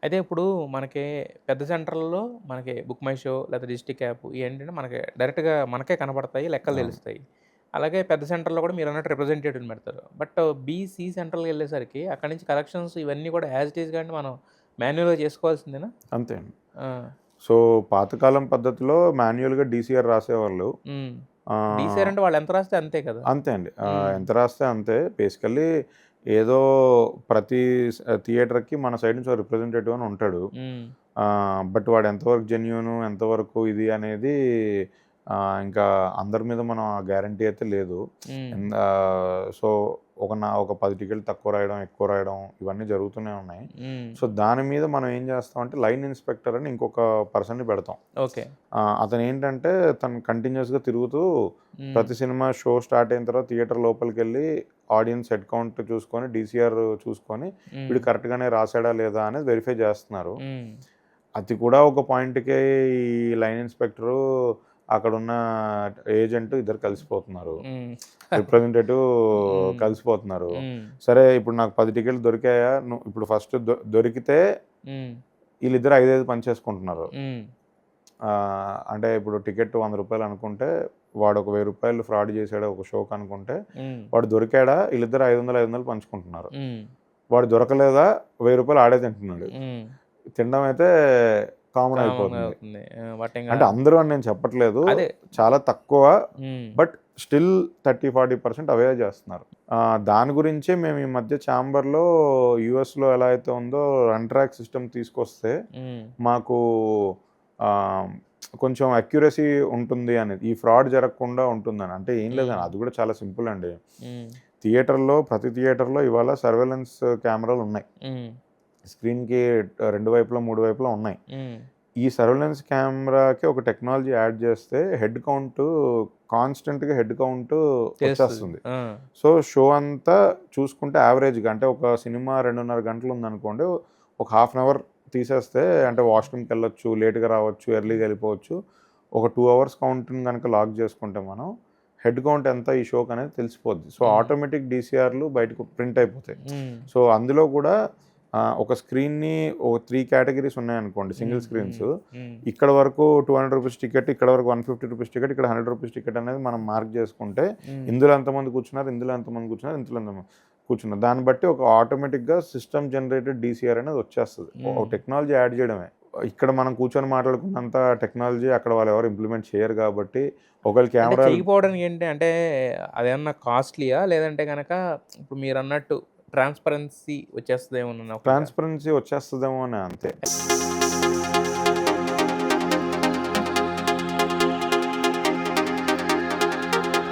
అయితే ఇప్పుడు మనకి పెద్ద సెంటర్‌లలో మనకి బుక్ మై షో లేదా డిస్ట్రిక్ట్ యాప్ ఇయేంటంటే మనకి డైరెక్ట్‌గా మనకే కనపడతాయి. లెక్కలు అవును. తెలుస్తాయి. అలాగే పెద్ద సెంటర్‌లో కూడా మీరన్నట్టు రిప్రజెంటేటివ్‌ని పెడతారు. బట్ బి, సి సెంటర్‌లకెళ్ళేసరికి అక్కడి నుంచి కలెక్షన్స్ ఇవన్నీ కూడా యాజ్ ఇట్ ఈస్‌గానే మనం మాన్యువల్‌గా చేసుకోవాల్సిందేనా? అంతే అండి. ఆ! సో, పాతకాలం పద్ధతిలో మాన్యుయల్‌గా డీసీఆర్ రాసేవాళ్ళు. హ్మ్. ఆహ్, డీసీఆర్ అంటే వాళ్ళు ఎంత రాస్తే అంతే కదా! అంతే అండి. హ్మ్. ఎంత రాస్తే అంతే. బేసికల్లీ ఏదో ప్రతి థియేటర్‌కి మన సైడ్ నుంచి ఒక రిప్రజెంటేటివ్ అని ఉంటాడు. హ్మ్. బట్ వాడు ఎంతవరకు జెన్యూను, ఎంతవరకు ఇది అనేది ఇంకా అందరి మీద మనం ఆ గ్యారంటీ అయితే లేదు. హ్మ్. సో, ఒక 10 టికెట్లు తక్కువ రాయడం, ఎక్కువ రాయడం ఇవన్నీ జరుగుతూనే ఉన్నాయి. హ్మ్. సో, దాని మీద మనం ఏం చేస్తామంటే లైన్ ఇన్స్‌పెక్టర్ అని ఇంకొక పర్సన్‌ని పెడతాం. ఓకే. అతనేంటంటే తను కంటిన్యూయస్‌గా తిరుగుతూ హ్మ్. ప్రతి సినిమా షో స్టార్ట్ అయిన తర్వాత థియేటర్ లోపలికెళ్ళి ఆడియన్స్ హెడ్ కౌంట్ చూసుకొని, డీసీఆర్ చూసుకొని హ్మ్. వీడు కరెక్ట్‌గానే రాసాడా లేదా అనేది వెరిఫై చేస్తున్నారు. హ్మ్. అది కూడా ఒక పాయింట్‌కే ఈ లైన్ ఇన్స్‌పెక్టరు, అక్కడున్న ఏజెంట్ ఇద్దరు కలిసిపోతున్నారు. హ్మ్. రిప్రజెంటేటివ్ హ్మ్. కలిసిపోతున్నారు. హ్మ్. సరే ఇప్పుడు నాకు 10 టికెట్లు దొరికాయా? ఇప్పుడు ఫస్ట్ దొరికితే హ్మ్. ఈళ్ళిద్దరు 5, 5 పంచేసుకుంటున్నారు. హ్మ్. అంటే ఇప్పుడు టికెట్ రూ. 100 అనుకుంటే, వాడొక రూ. 1000 ఫ్రాడ్ చేసాడు ఒక షోకనుకుంటే, హ్మ్. వాడు దొరికాడా? ఈళ్ళిద్దరు 500, 500 పంచుకుంటున్నారు. హ్మ్. వాడు దొరకలేదా? రూ. 1000 ఆడే తింటున్నాడు. హ్మ్. తినడం అయితే కామన్ కామన్‌గా అయిపోతుంది. అవుతుంది. బట్ అంటే అందరూ అని నేను చెప్పట్లేదు. అదే. చాలా తక్కువ. హ్మ్. బట్ స్టిల్ 30, 40% అవే చేస్తున్నారు. దాని గురించే మేము ఈ మధ్య చాంబర్‌లో యూఎస్‌లో ఎలా అయితే ఉందో రన్ ట్రాక్ సిస్టమ్ తీసుకొస్తే హ్మ్. మాకు ఆహ్, కొంచెం అక్యురసీ ఉంటుంది అనేది. ఈ ఫ్రాడ్ జరగకుండా ఉంటుందని. అంటే ఏం లేదండి. హ్మ్. అది కూడా చాలా సింపుల్ అండి. హ్మ్. ప్రతి థియేటర్‌లో ఇవాళ సర్వేలెన్స్ కెమెరాలున్నాయి. హ్మ్. స్క్రీన్‌కి 2 వైపులా, 3 వైపులా ఉన్నాయి. హ్మ్. ఈ సర్వేలెన్స్ కెమెరాకి ఒక టెక్నాలజీ యాడ్ చేస్తే కాన్స్టెంట్‌గా హెడ్ కౌంటు తెలుస్తది. వచ్చేస్తుంది. ఆ! సో, షో అంతా చూసుకుంటే యావరేజ్‌గా అంటే ఒక సినిమా 2:30 గంటలుందనుకోండి. ఒక హాఫ్ అన్ అవర్ తీసేస్తే అంటే వాష్‌రూమ్‌కెళ్ళొచ్చు, లేట్‌గా రావచ్చు, ఎర్లీగా ఎళ్ళిపోవచ్చు. ఒక 2 అవర్స్ కౌంట్‌ని గనక లాక్ చేసుకుంటే మనం హెడ్ కౌంట్ ఎంత ఈ షోకనేది తెలిసిపోద్ది. సో, హ్మ్. ఆటోమేటిక్ డీసీఆర్‌లు బయటకు ప్రింట్ అయిపోతాయి. హ్మ్. సో, అందులో కూడా ఒక స్క్రీన్‌ని ఒక 3 కేటగరీస్ ఉన్నాయనుకోండి సింగిల్ హ్మ్. హ్మ్. స్క్రీన్స్. హ్మ్. ఇక్కడ వరకు రూ. 200 టికెట్, ఇక్కడ వరకు రూ. 150 టికెట్, ఇక్కడ రూ. 100 టికెట్ అనేది మనం మార్క్ చేసుకుంటే, హ్మ్. ఇందులో ఎంతమంది కూర్చున్నారు, ఇందులో ఎంతమంది కూర్చున్నారు, ఇందులో ఎంతమంది కూర్చున్నారు. దాన్ని బట్టి ఒక ఆటోమేటిక్‌గా సిస్టమ్ జనరేటెడ్ డీసీఆర్ అనేది వచ్చేస్తది. ఒక హ్మ్. టెక్నాలజీ యాడ్ చేయడమే. ఇక్కడ మనం కూర్చొని మాట్లాడుకున్నంత టెక్నాలజీ అక్కడ వాళ్ళెవరు ఇంప్లిమెంట్ చేయరు కాబట్టి, ఒకవేళ అంటే కెమెరాలు చెయ్యకపోవడానికి ఏంటి? అంటే అదేమన్నా కాస్ట్‌లీయా? లేదంటే గనక ఇప్పుడు మీరన్నట్టు ట్రాన్స్‌పరెన్సీ వచ్చేస్తదేమోనని ఒకటా? ట్రాన్స్‌పరెన్సీ వచ్చేస్తదేమో అని అంతే.